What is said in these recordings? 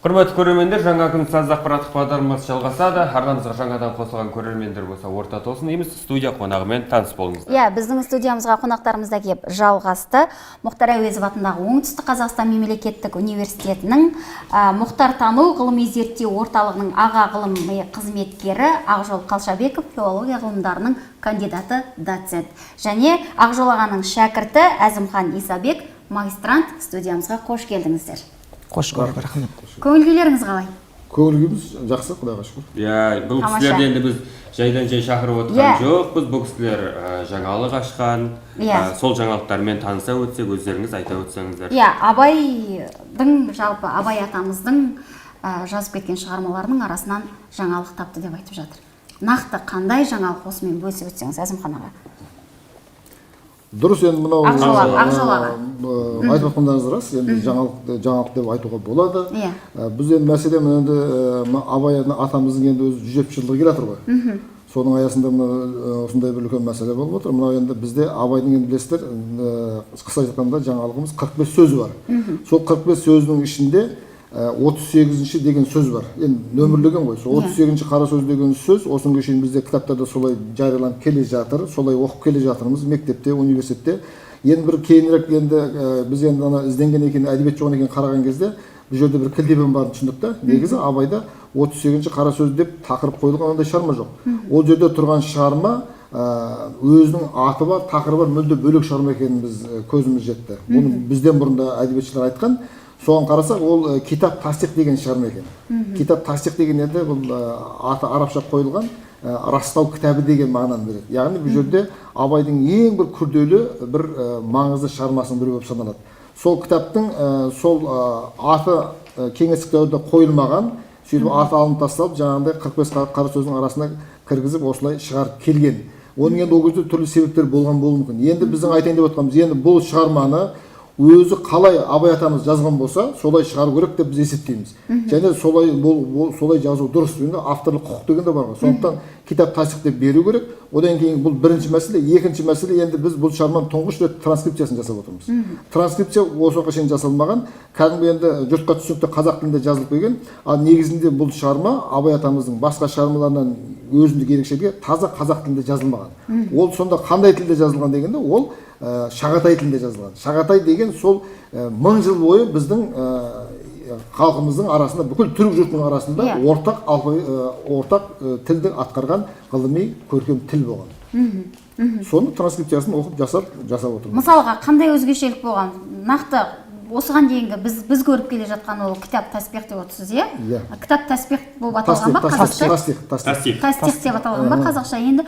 Құрметті көрермендер, жаңа күн саз ақпараттық бағдарламасы жалғасады. Арнамызға жаңадан қосылған көрермендер болса, орта тосын дейміз. Студия қонағымен таныс болыңыздар. Иә, біздің студиямызға қонақтарымыз да келіп жалғасты. Мұхтар Әуезов атындағы Оңтүстік Қазақстан мемлекеттік университетінің Мұхтартану ғылыми зерттеу орталығының аға ғылыми қызметкері Ақжол Қалшабеков, филология ғылымдарының кандидаты, доцент. Және Ақжол ағаның шәкірті Әзімхан Исабек, магистрант. Студиямызға қош келдіңіздер. Қош көрдік, рахмет. Көңіл-күйлеріңіз қалай? Көңіл-күйіміз жақсы, Құдайға шүкір. Иә, бұл кісілерді енді біз жайдан жай шақырып отырған жоқпыз. Бұл кісілер жаңалық ашқан. Сол жаңалықтармен таныса өтсек, өздеріңіз айта өтсеңіздер. Иә, Абайдың, жалпы Абай атамыздың жазып кеткен шығармаларының арасынан жаңалық тапты деп айтып жатыр. Нақты қандай жаңалық осымен бөлісіп өтсеңіз, Әзімхан аға? Дұрыс, енді мынау Ақжол аға айтып отқандарыңыз рас, енді жаңалық деп айтуға болады. Біз енді мәселен енді Абай атамыздың енді өзі 170 жылдығы келе жатыр ғой. Соның аясында осындай бір үлкен мәселе болып отыр. Мынау енді бізде Абайдың енді білесіздер, қысқа айтқанда жаңалығымыз 45 сөзі бар. Сол 45 сөзінің ішінде 38-ші деген сөз бар. Енді нөмірлеген ғой. Сол 38-ші қара сөз деген сөз, осыны шейін бізде кітаптарда солай жарияланып келе жатыр, солай оқып келе жатырмыз мектепте, университетте. Енді бір кейінірек енді біз енді ана ізденген екен, әдебиет жоғын екен қараған кезде, бұл жерде бір кілдебен барын түсіндік та. Негізі Абайда 38-ші қара сөз деп тақырып қойылған ондай шығарма жоқ. Ол жерде тұрған шығарма өзінің аты бар, тақырыбы бар, мүлде бөлек шығарма екенін біз көзіміз жетті. Оны бізден бұрында әдебиетшілер айтқан. Соған қарасақ, ол китап тасдиқ деген шығарма екен. Китап тасдиқ деген енді бұл аты арабша қойылған растау кітабы деген мағынаны береді. Яғни бұл жерде Абайдың ең бір күрделі, бір маңызды шығармасының бірі болып саналады. Сол кітаптың сол аты кеңестік дәуірде қойылмаған, сөйтіп аты алынып тасталып, жаңағындай 45 қара сөздің арасына кіргізіп осылай шығарып келген. Оның енді ол кезде түрлі себептер болған болуы мүмкін. Енді біздің айтайын деп отқанымыз, енді бұл шығарманы өзі қалай Абай атамыз жазған болса, солай шығару керек деп біз есептейміз. Және солай жазу дұрыс. Енді авторлық құқық деген де бар ғой. Сондықтан китап тасдиқ деп беру керек. Одан кейін бұл бірінші мәселе, екінші мәселе, енді біз бұл шығарманың тұңғыш рет транскрипциясын жасап отырмыз. Транскрипция осы уақытқа шейін жасалмаған, кәдімгі енді жұртқа түсінікті қазақ тілінде жазылып келген, ал негізінде бұл шығарма Абай атамыздың басқа шығармаларынан өзіндік ерекшелігі таза қазақ тілінде жазылмаған. Ол сонда қандай тілде жазылған дегенде, ол Шағатай тілінде жазылған. Шағатай деген сол 1000 жыл бойы біздің халқымыздың арасында, бүкіл түрік жұртының арасында ортақ тілді атқарған ғылыми көркем тіл болған. Соны транскрипциясын оқып жасап отырмыз. Мысалға, қандай өзгешелік болған? Нақты осыған дейінгі біз көріп келе жатқан ол кітап тасбиқ деп отырсыз, иә? Кітап тасбиқ болып аталған ба қазақша? Тасдиқ деп аталған ба қазақша? Енді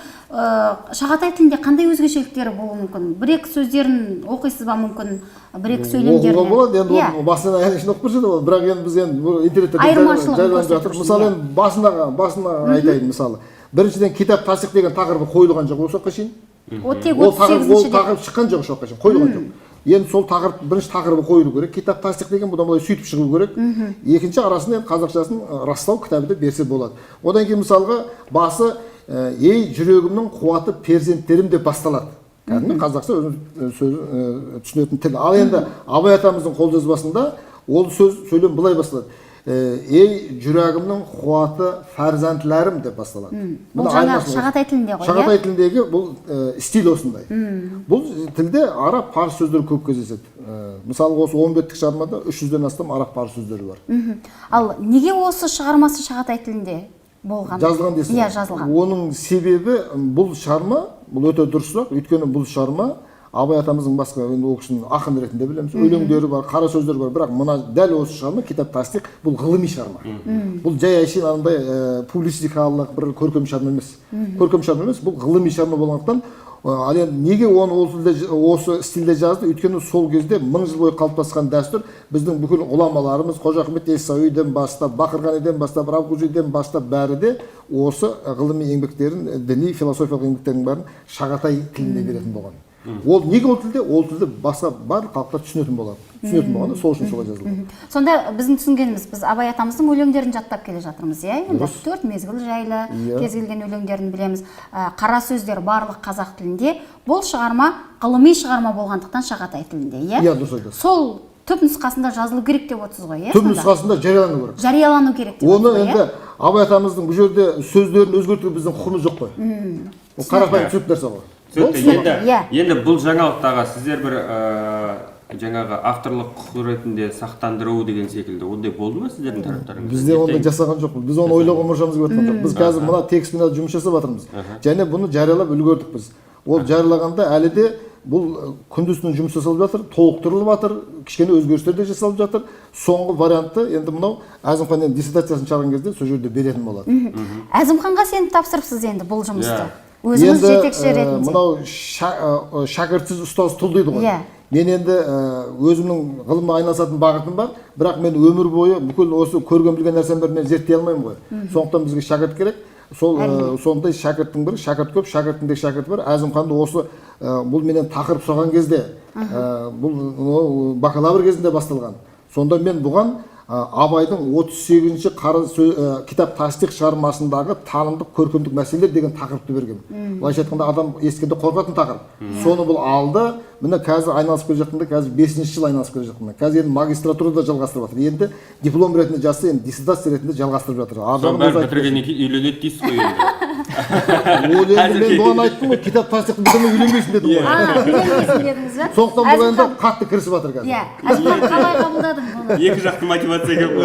Шағатай тілінде қандай өзгешеліктері болуы мүмкін? Бір-екі сөздерін оқисыз ба мүмкін? Бір-екі сөйлемдерін? Оқуға болады, енді басынан аяғына шейін оқып берсе, бірақ енді біз енді интернетте жайланып жатыр. Мысалы, басына айтайын, мысалы. Біріншіден китап тасдиқ деген тақырыбы қойылған жоқ осы уақытқа шейін. Ол тақырып шыққан жоқ осы уақытқа шейін, қойылған жоқ. Енді сол бірінші тақырыбы қойылу керек. Китап тасдиқ деген бұдан былай сөйтіп шығу керек. Екінші арасында қазақшасын растау кітабы деп берсе болады. Одан кейін мысалға басы ей жүрегімнің қуаты перзенттерім деп басталады. Кәдімгі қазақша өзінің түсінетін тіл. Ал енді Абай атамыздың қолжазбасында ол сөйлем былай басталады. Ей жүрегімнің қуаты фарзантларым деп басталады. Бұл жаңа Шағатай тілінде ғой, иә? Шағатай тіліндегі бұл стиль осындай. Бұл тілде араб парсы сөздері көп кездеседі. Мысалы осы 10 беттік шығармада 300-ден астам араб парсы сөздері бар. Ал неге осы шығармасы Шағатай тілінде болған? Жазылған дейсіз? Иә, жазылған. Оның себебі бұл шығарма, бұл өте дұрыс сұрақ, өйткені бұл шығарма Абай атамыздың басқа ол кісінің ақын ретінде білеміз, өлеңдері бар, қара сөздері бар, бірақ мына дәл осы шығарма китап тасдиқ бұл ғылыми шығарма. Бұл жай әшейін анандай публицистикалық бір көркем шығарма емес. Көркем шығарма емес, бұл ғылыми шығарма болғандықтан, ал енді неге оны осы стилде жазды? Өйткені сол кезде 1000 жыл бойы қалыптасқан дәстүр біздің бүкіл ғұламаларымыз, Қожа Ахмет Яссауиден бастап, Бақырғаниден бастап, Рабғузиден бастап бәрі де осы ғылыми еңбектерін, діни философиялық еңбектердің бәрін Шағатай тілінде беретін болған. Ол неге ол тілде басқа барлық халықтар түсінетін болады. Түсінетін болғанда сол үшін солай жазылған. Сонда біздің түсінгеніміз, біз Абай атамыздың өлеңдерін жаттап келе жатырмыз, иә? Енді 4 мезгіл жайлы кез келген өлеңдерін білеміз. Қара сөздер барлық қазақ тілінде. Бұл шығарма ғылыми шығарма болғандықтан Шағатай тілінде, иә? Иә, дұрыс айтасыз. Сол түпнұсқасында жазылу керек деп отырсыз ғой, иә? Түпнұсқасында жариялану керек. Жариялану керек деп Оны отырсыз ғой, енді Абай атамыздың бұл жерде сөздерін өзгертуге біздің құқығымыз жоқ қой. Ол қарапайым түсінікті нәрсе ғой. Түсінікті. Енді бұл жаңалықтағы сіздер бір жаңағы авторлық құқық ретінде сақтандыру деген секілді ондай болды ма сіздердің тараптарыңызда? Бізде ондай жасаған жоқпыз. Біз оны ойлауға мұршамыз келіп жатқан жоқ. Біз қазір мына текстпен жұмыс жасап жатырмыз. Және бұны жариялап үлгердік біз. Ол жариялағанда әлі де бұл күндіз-түні жұмыс жасалып жатыр, толықтырылып жатыр, кішкене өзгерістер де жасалып жатыр. Соңғы вариантты енді мынау Әзімхан енді диссертациясын шығарған кезде сол жерде беретін болады. Әзімханға сеніп тапсырыпсыз енді бұл жұмысты. Өзіңіз жетекші ретінде. Мынау шәкіртсіз ұстаз тұл дейді ғой. Мен енді өзімнің ғылымға айналысатын бағытым бар, бірақ мен өмір бойы бүкіл осы көрген білген нәрсем бар, мен зерттей алмаймын ғой. Сондықтан бізге шәкірт керек. Сондай шәкірттің бірі, шәкірт көп, шәкірттің де шәкірті бар. Әзімханды осы бұл менен тақырып сұраған кезде, бұл бакалавр кезінде басталған. Сонда мен бұған Абайдың 38-ші китап Тастих шығармасындағы танымдық көркемдік мәселелер деген тақырыпты берген. Былайша айтқанда адам ескенде қорқатын тақырып. Соны бұл алды, міне қазір айналысып келе жатқанда, қазір 5-ші жыл айналысып келе жатқанда. Қазір енді магистратурада жалғастырып жатыр. Енді диплом ретінде жазса, енді диссертация ретінде жалғастырып жатыр. Соның бәрі бітіргеннен кейін үйленеді дейсіз ғой енді. Ол енді мен бұған айттым ғой, китап Тастихты бітірмей үйленбейсің дедім ғой. Үйленбейсің дедіңіз бе? Сондықтан бұл енді қатты кірісіп жатыр қазір. Иә, Әзімхан қалай қабылдадың бұны? Екі жақты мотивация көп қой.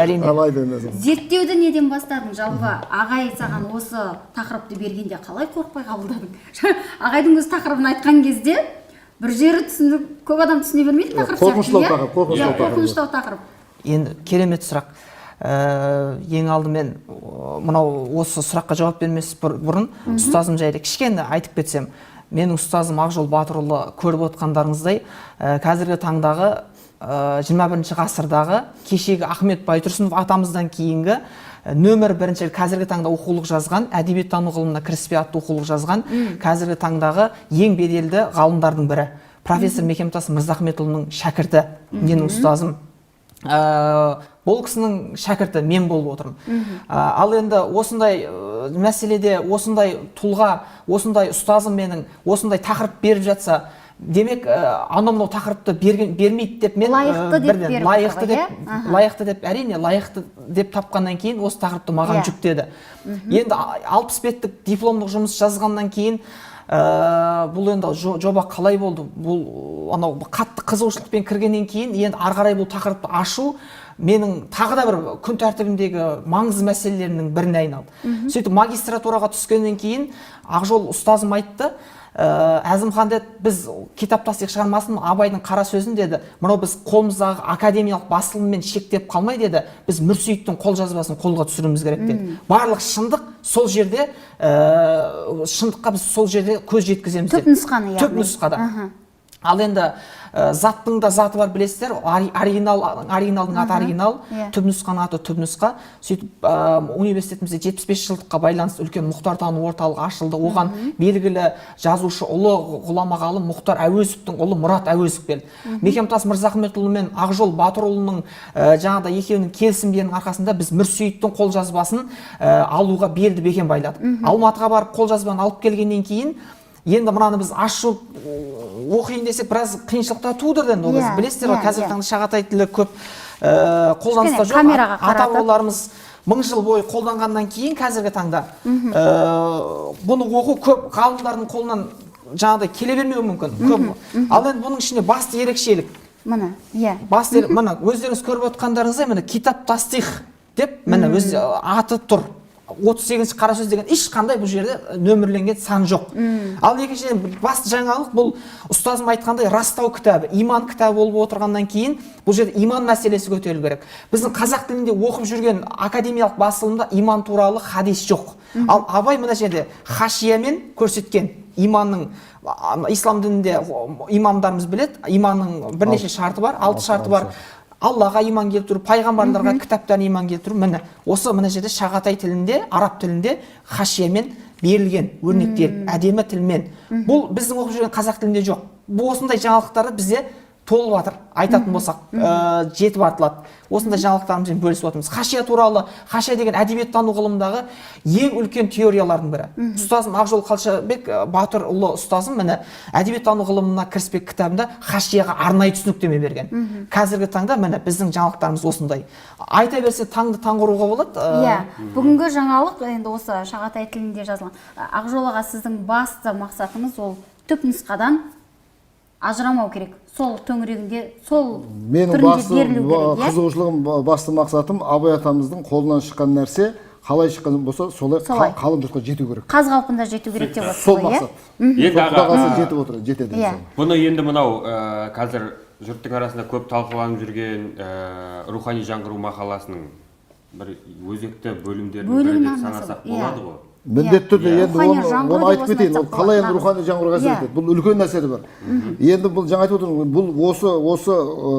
Әрине. Зерттеуді неден бастадың? Жалпы ағай саған осы тақырыпты бергенде қалай қорықпай қабылдадың? Ағайдың өз тақырыбын айтқан кезде бір жері түсініп, көп адам түсіне бермейді тақырып сияқты. Қорқыныштау тақырып. Енді керемет сұрақ. Ең алдымен мынау осы сұраққа жауап бермес бұрын ұстазым жайлы кішкене айтып кетсем, менің ұстазым Ақжол Батырұлы көріп отқандарыңыздай, қазіргі таңдағы 21-ші ғасырдағы кешегі Ахмет Байтұрсынов атамыздан кейінгі нөмір бірінші қазіргі таңда оқулық жазған, әдебиеттану ғылымына кіріспе атты оқулық жазған, қазіргі таңдағы ең беделді ғалымдардың бірі. Профессор Мекемтас Мырзахметұлының шәкірті, менің ұстазым. Бұл кісінің шәкірті мен болып отырмын. Ал енді осындай мәселеде, осындай тұлға, осындай ұстазым менің, осындай тақырып беріп жатса, демек анау тақырыпты бермейді деп мен лайықты деп әрине лайықты деп тапқаннан кейін осы тақырыпты маған жүктеді. Енді 60 беттік дипломдық жұмыс жазғаннан кейін бұл енді жоба қалай болды? Бұл анау қатты қызығушылықпен кіргеннен кейін енді ары қарай бұл тақырыпты ашу менің тағы да бір күн тәртібіндегі маңызды мәселелерінің біріне айналды. Сөйтіп магистратураға түскеннен кейін Ақжол ұстазым айтты, Әзімхан деді, біз китап Тастих шығармасын Абайдың қара сөзін деді, мынау біз қолымыздағы академиялық басылыммен шектеп қалмай деді, біз Мүрсейіттің қолжазбасын қолға түсіруіміз керек деді. Барлық шындық сол жерде, шындыққа біз сол жерде көз жеткіземіз деді. Түп нұсқада. Ал енді заттың да заты бар білесіздер, оригиналдың аты оригинал, түпнұсқаның аты түпнұсқа. Сөйтіп университетімізде 75 жылдыққа байланысты үлкен Мұхтартану орталығы ашылды. Оған белгілі жазушы ұлы ғұлама ғалым Мұхтар Әуезовтің ұлы Мұрат Әуезов келді. Мекемтас Мырзахметұлы мен Ақжол Батырұлының жаңағыда екеуінің келісімдерінің арқасында біз Мүрсейіттің қолжазбасын алуға белді бекем байладық. Алматыға барып қолжазбаны алып келгеннен кейін енді мынаны біз ашып оқиын десек біраз қиыншылықтар тудырды. Білесіздер ғой, қазіргі таңда шағатай тілі көп қолданыста жоқ. Ата-бабаларымыз 1000 жыл бойы қолданғаннан кейін қазіргі таңда бұны оқу көп ғалымдардың қолынан жаңағыдай келе бермеуі мүмкін. Ал енді бұның ішінде басты ерекшелік. Мына өздеріңіз көріп отқандарыңыздай, міне китап Тастих деп міне өз аты тұр. 38-ші қара сөз деген ешқандай бұл жерде нөмірленген сан жоқ. Ал екіншіден басты жаңалық бұл ұстазым айтқандай растау кітабы, иман кітабы болып отырғаннан кейін бұл жерде иман мәселесі көтерілу керек. Біздің қазақ тілінде оқып жүрген академиялық басылымда иман туралы хадис жоқ. Ал Абай мына жерде хашиямен көрсеткен иманның, ислам дінінде имамдарымыз біледі, иманның бірнеше шарты бар, 6 шарты бар. Аллаға иман келтіру, пайғамбарларға кітаптан иман келтіру, міне осы мына жерде шағатай тілінде, араб тілінде хашиямен берілген өрнектер, әдемі тілмен. Бұл біздің оқып жүрген қазақ тілінде жоқ. Бұл осындай жаңалықтарды бізде толып жатыр. Айтатын болсақ, жетіп артылады. Осындай жаңалықтарымызбен бөлісіп отырмыз. Хашия туралы, хашия деген әдебиеттану ғылымындағы ең үлкен теориялардың бірі. Ұстазым Ақжол Қалшабек Батыр ұлы ұстазым міне әдебиеттану ғылымына кіріспек кітабында хашияға арнайы түсініктеме берген. Қазіргі таңда міне біздің жаңалықтарымыз осындай. Айта берсе таңды таң құруға болады. Иә, бүгінгі жаңалық енді осы Шағатай тілінде жазылған. Ақжол аға, сіздің басты мақсатыңыз ол түп нұсқадан ажырамау керек. Сол төңірегінде, сол менің түрінде берілу керек. қызығушылығым, басты мақсатым Абай атамыздың қолынан шыққан нәрсе қалай шыққан болса, солай қалың жұртқа жету керек. Қаз қалпында жету керек деп Сол отырсыз ғой, мақсат. Енді Құда аға, қаласа жетіп отыр, жетеді. бұны енді мынау қазір жұрттың арасында көп талқыланып жүрген рухани жаңғыру мақаласының бір өзекті бөлімдерінің бірі деп санасақ болады ғой. Міндетті түрде енді оны айтып кетейін. Ол қалай енді рухани жаңғыруға әсер етеді. Бұл үлкен әсері бар. Енді бұл жаңа айтып отырмын, бұл осы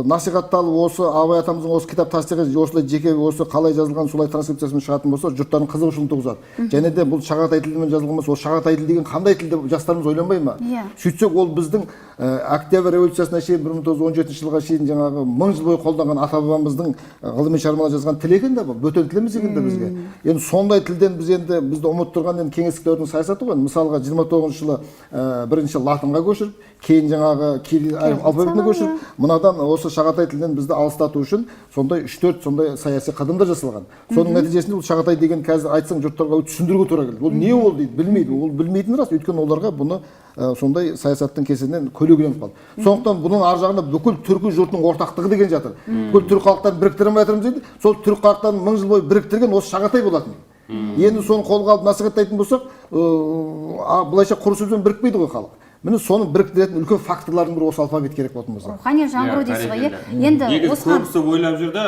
насихатталып, осы Абай атамыздың осы кітап тастығы осылай жеке осы қалай жазылған солай транскрипциясымен шығатын болса, жұрттардың қызығушылығын туғызады. Және де бұл Шағатай тілімен жазылған болса, ол Шағатай тілі деген қандай тіл деп жастарымыз ойланбай ма? Сөйтсек ол біздің Октябрь революциясына шейін 1917 жылға шейін жаңағы 1000 жыл бойы қолданған ата бабамыздың ғылыми шығармалар жазған тіл екен де бұл, бөтен тіл емес екен де бізге. Енді сондай тілден бізді ұмытып тұрған енді кеңестік дәуірдің саясаты ғой. Мысалға 29 жылы бірінші латынға көшіріп, кейін жаңағы кирилл алфавитіне көшіріп, мынадан осы Шағатай тілінен бізді алыстату үшін сондай 3-4 сондай саяси қадамдар жасалған. Соның нәтижесінде бұл Шағатай деген қазір айтсаң жұрттарға түсіндіруге тура келді. Ол не ол дейді, білмейді. Ол білмейтіні рас, өйткені оларға бұны сондай саясаттың кесірінен көлегеленіп қалды. Сондықтан бұның ар жағында бүкіл түркі жұртының ортақтығы деген жатыр. Бүкіл түрік халықтарын біріктіре алмай жатырмыз дейді. Сол түрік халықтарын 1000 жыл бойы біріктірген осы Шағатай болатын. Енді соны қолға алып насихаттайтын болсақ, былайша құр сөзбен бірікпейді ғой халық. Міне соны біріктіретін үлкен факторлардың бірі осы алфавит керек болатын болса. Рухани жаңғыру дейсіз ғой. Енді осыған көбісі ойлап жүрді,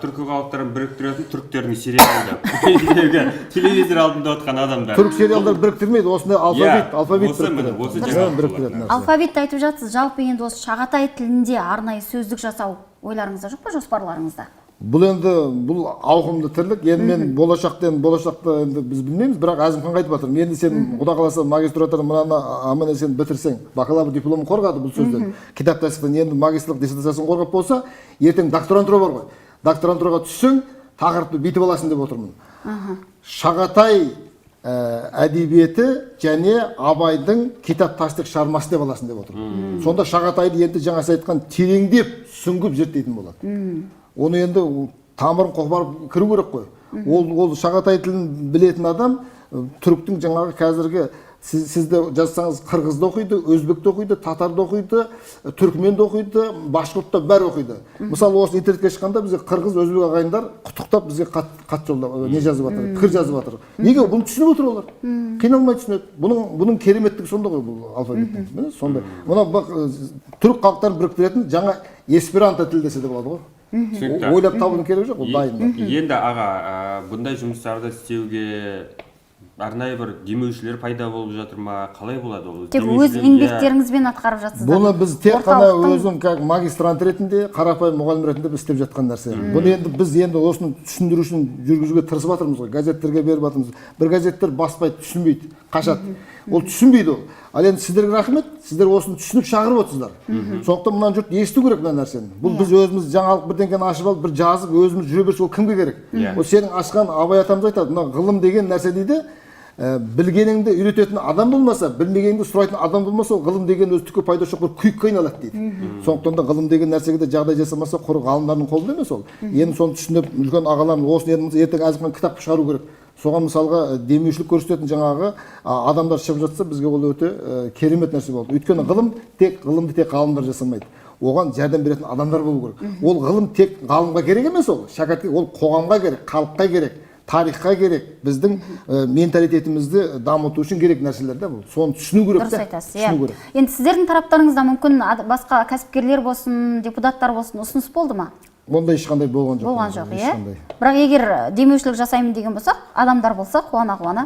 түркі халықтарын біріктіретін түріктердің сериалында. Телевизор алдында отқан адамдар. Түрік сериалдар біріктірмейді, осындай алфавит біріктіреді. Алфавитті айтып жатсыз, жалпы енді осы Шағатай тілінде арнайы сөздік жасау ойларыңызда жоқ па, жоспарларыңызда? Бұл енді бұл ауқымды тірлік. Енді мен болашақта енді біз білмейміз, бірақ Әзімхан айтып жатыр. Енді сен Құда қаласа магистратураны мынаны аман-есен бітірсең, бакалавр дипломын қорғады бұл сөзден. Кітап тастықтан енді магистрлық диссертациясын қорғап болса, ертең докторантура бар ғой. Докторантураға түссең, тақырыпты бүйтіп аласың деп отырмын. Шағатай әдебиеті және Абайдың кітап тастық шығармасы деп аласың деп отырмын. Сонда Шағатайды енді жаңасы айтқан тереңдеп, сүңгіп зерттейтін болады. Оны енді тамырын қопарып кіру керек қой. Ол Шағатай тілін білетін адам түріктің жаңағы қазіргі сізді жазсаңыз қырғызды оқиды, өзбекті оқиды, татарды оқиды, түркменді оқиды, башқұртты бәрі оқиды. Мысалы осы интернетке шыққанда бізге қырғыз, өзбек ағайындар құттықтап бізге хат жолдап, не жазып жатыр, пікір жазып жатыр. Неге? Бұны түсініп отыр олар. Қиналмай түсінеді. Бұның кереметтігі сонда ғой бұл алфавиттің. Міне сондай. Мына түрік халықтарын біріктіретін жаңа эсперанто тіл десе де болады ғой. Ойлап табудың керегі жоқ, ол дайын. Енді аға, бұндай жұмыстарды істеуге арнайы бір демеушілер пайда болып жатыр ма? Қалай болады ол? Тек өз еңбектеріңізбен атқарып жатсыздар. Бұны біз тек қана өзім магистрант ретінде, қарапайым мұғалім ретінде біз істеп жатқан нәрсе. Бұны енді біз осыны түсіндіру үшін жүргізуге тырысып жатырмыз ғой. Газеттерге беріп жатырмыз. Бір газеттер баспайды, түсінбейді, қашады. Ол түсінбейді ол. Ал енді сіздерге рахмет, сіздер осыны түсініп шақырып отырсыздар. Сондықтан мына жұрт есту керек мына нәрсені. Бұл біз өзіміз жаңалық бірдеңкені ашып алып, бір жазып, өзіміз жүре берсе ол кімге керек? Ол сенің ашқан Абай атамыз айтады, мына ғылым деген нәрсе дейді, білгеніңді үйрететін адам болмаса, білмегеніңді сұрайтын адам болмаса, ол ғылым деген өзі түкке пайда жоқ бір күйікке айналады дейді. Сондықтан да ғылым деген нәрсеге де жағдай жасамаса, құр ғалымдардың қолында емес ол. Енді соны түсініп, үлкен ағаларымыз осыны ертең Әзімхан кітап шығару керек. Соған мысалға демеушілік көрсететін жаңағы адамдар шығып жатса, бізге ол өте керемет нәрсе болды. Өйткені ғылымды тек ғалымдар жасамайды. Оған жәрдем беретін адамдар болу керек. Ол ғылым тек ғалымға керек емес ол. Шәкіртке ол қоғамға керек, халыққа керек, тарихқа керек, біздің менталитетімізді дамыту үшін керек нәрселер де бұл. Соны түсіну керек. Дұрыс айтасыз, иә. Енді сіздердің тараптарыңызда мүмкін басқа кәсіпкерлер болсын, депутаттар болсын, ұсыныс болды ма? Ондай ешқандай болған жоқ. Болған жоқ, иә. Бірақ егер демеушілік жасаймын деген болсақ, адамдар болса, қуана-қуана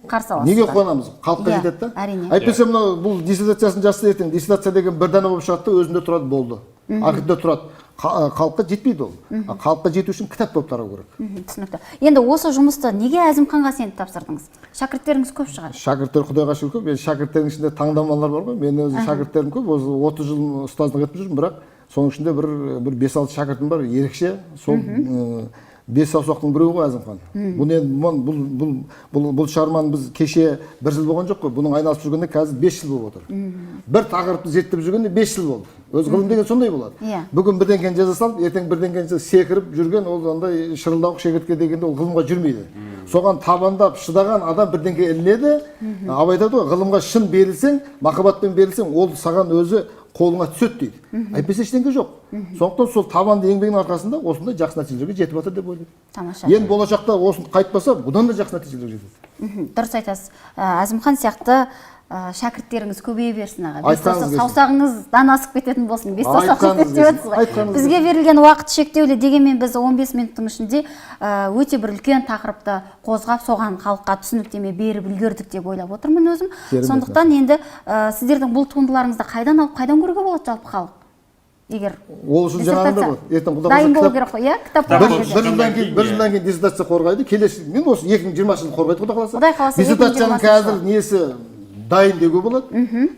қарсы аласыздар. Неге қуанамыз? Халыққа жетеді да? Әрине. Әйтпесе мына бұл диссертациясын жазса ертең, диссертация деген бір дана болып шығады да өзінде тұрады, болды. Архивте тұрады. халыққа жетпейді ол. Халыққа жету үшін кітап болып тарау керек. Түсінікті. Енді осы жұмысты неге Әзімханға сеніп тапсырдыңыз? Шәкірттеріңіз көп шығар. Шәкірттер Құдайға шүкір көп. Шәкірттердің ішінде таңдамалар бар ғой. Мен өзі шәкірттерім көп. Осы 30 жыл ұстаздық етіп жүрмін, бірақ соның ішінде бір 5-6 шәкіртім бар, ерекше. Сол 5 саусақтың біреуі ғой Әзімхан. Бұл шығарманы біз кеше 1 жыл болған жоқ қой. Бұның айналысып жүргенде қазір 5 жыл болып отыр. Бір тақырыпты зерттеп жүргенде 5 жыл болды. Өз ғылым деген сондай болады. Бүгін бірдеңкені жаза салып, ертең бірдеңкені секіріп жүрген, ол андай шырылдауық шегіртке дегенде ол ғылымға жүрмейді. Соған табандап шыдаған адам бірдеңке ілінеді. Абай айтады ғой, ғылымға шын берілсең, махаббатпен берілсең, ол саған өзі қолыңа түседі дейді. Әйтпесе ештеңе жоқ. Сондықтан сол табанды еңбегінің арқасында осындай жақсы нәтижелерге жетіп жатыр деп ойлаймын. Тамаша. Енді болашақта осыны қайтпаса, бұдан да жақсы нәтижелерге жетеді. Дұрыс айтасыз. Әзімхан сияқты шәкірттеріңіз көбейе берсін аға. Саусағыңыздан асып кететін болсын. 5 саусақ жетеді деп отырсыз ғой. Бізге берілген уақыт шектеулі, дегенмен біз 15 минуттың ішінде өте бір үлкен тақырыпты қозғап, соған халыққа түсініктеме беріп үлгердік деп ойлап отырмын өзім. Сондықтан енді сіздердің бұл туындыларыңызды қайдан алып, қайдан көруге болады жалпы халық? Егер ол үшін жаңағында болады. Ертең дайын болу керек қой, иә? Кітап бір жылдан кейін диссертация қорғайды. Келесі мен осы 2020 жылы қорғайды Құдай қаласа. Диссертацияның қазір несі дайын деуге болады.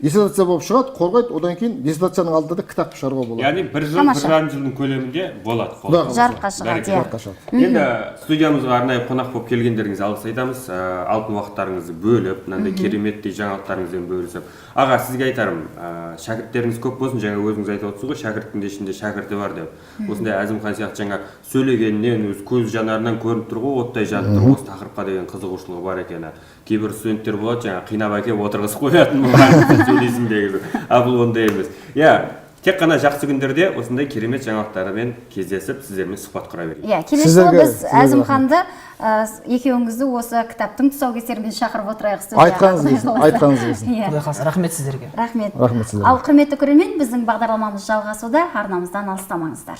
Диссертация болып шығады, қорғайды, одан кейін диссертацияның алдында да кітап шығаруға болады. Яғни 1 жыл, 1 жарым жылдың көлемінде болады. Жарыққа шығады. Енді студиямызға арнайы қонақ болып келгендеріңізге алғыс айтамыз. Алтын уақыттарыңызды бөліп, мынандай кереметтей жаңалықтарыңызбен бөлісіп. Аға, сізге айтарым, шәкірттеріңіз көп болсын, жаңа өзіңіз айтып отырсыз ғой, шәкірттің де ішінде шәкірті бар деп. Осындай Әзімхан сияқты жаңа сөйлегеннен өз көз жанарынан көрініп тұр ғой, оттай жанып тұр, осы тақырыпқа деген қызығушылығы бар екені. Кейбір студенттер болады, жаңа қинап әкеп отырғызып қоятын сөйлейсің деген. Бұл ондай емес. Тек қана жақсы күндерде осындай керемет жаңалықтармен кездесіп, сіздермен сұхбат құра берейік. Келесі жолы біз Әзімханды екеуіңізді осы кітаптың тұсаукесерімен шақырып отырайық студияға. Айтқаныңыз келсін. Құдай қаласа, рахмет сіздерге. Рахмет. Ал құрметті көрермен, біздің бағдарламамыз жалғасуда, арнамыздан алыстамаңыздар.